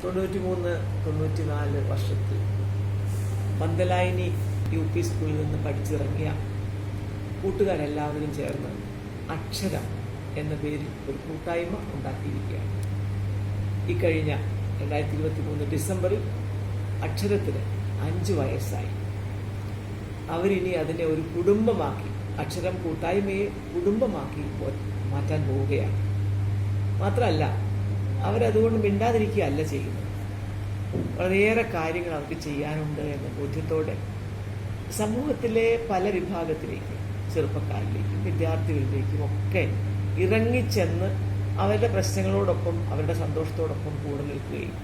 93-94 വർഷത്തിൽ പന്തലായിനി UP സ്കൂളിൽ നിന്ന് പഠിച്ചിറങ്ങിയ കൂട്ടുകാരെല്ലാവരും ചേർന്ന് അക്ഷരം എന്ന പേരിൽ ഒരു കൂട്ടായ്മ ഉണ്ടാക്കിയിരിക്കുകയാണ്. ഈ കഴിഞ്ഞ 2023 ഡിസംബറിൽ അക്ഷരത്തിന് 5 വയസ്സായി. അവരിനി അതിനെ ഒരു കുടുംബമാക്കി, അക്ഷരം കൂട്ടായ്മയെ കുടുംബമാക്കി മാറ്റാൻ പോവുകയാണ്. മാത്രമല്ല, അവരതുകൊണ്ട് മിണ്ടാതിരിക്കുകയല്ല ചെയ്യുന്നത്. വളരെയേറെ കാര്യങ്ങൾ അവർക്ക് ചെയ്യാനുണ്ട് എന്ന ബോധ്യത്തോടെ സമൂഹത്തിലെ പല വിഭാഗത്തിലേക്കും, ചെറുപ്പക്കാരിലേക്കും വിദ്യാർത്ഥികളിലേക്കും ഒക്കെ ഇറങ്ങിച്ചെന്ന് അവരുടെ പ്രശ്നങ്ങളോടൊപ്പം അവരുടെ സന്തോഷത്തോടൊപ്പം കൂടെ നിൽക്കുകയും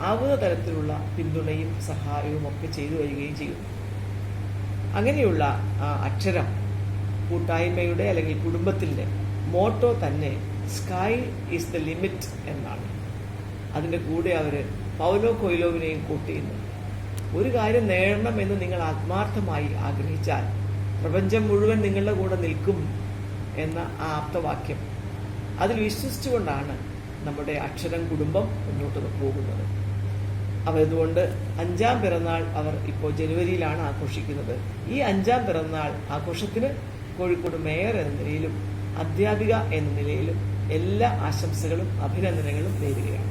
ആവുന്ന തരത്തിലുള്ള പിന്തുണയും സഹായവും ഒക്കെ ചെയ്തു വരികയും ചെയ്യുന്നു. അങ്ങനെയുള്ള അക്ഷരം കൂട്ടായ്മയുടെ അല്ലെങ്കിൽ കുടുംബത്തിൻ്റെ മോട്ടോ തന്നെ സ്കൈ ഈസ് ദ ലിമിറ്റ് എന്നാണ്. അതിൻ്റെ കൂടെ അവർ പൗലോ കൊയ്ലോവിനെയും കൂട്ടിയുന്നു. ഒരു കാര്യം നേടണമെന്ന് നിങ്ങൾ ആത്മാർത്ഥമായി ആഗ്രഹിച്ചാൽ പ്രപഞ്ചം മുഴുവൻ നിങ്ങളുടെ കൂടെ നിൽക്കും എന്ന ആ ആപ്തവാക്യം, അതിൽ വിശ്വസിച്ചുകൊണ്ടാണ് നമ്മുടെ അക്ഷരം കുടുംബം മുന്നോട്ട് പോകുന്നത്. അവരതുകൊണ്ട് 5ാം പിറന്നാൾ അവർ ഇപ്പോൾ ജനുവരിയിലാണ് ആഘോഷിക്കുന്നത്. ഈ 5ാം പിറന്നാൾ ആഘോഷത്തിന് കോഴിക്കോട് മേയർ എന്ന നിലയിലും അധ്യാപിക എന്ന നിലയിലും എല്ലാ ആശംസകളും അഭിനന്ദനങ്ങളും നേരുകയാണ്.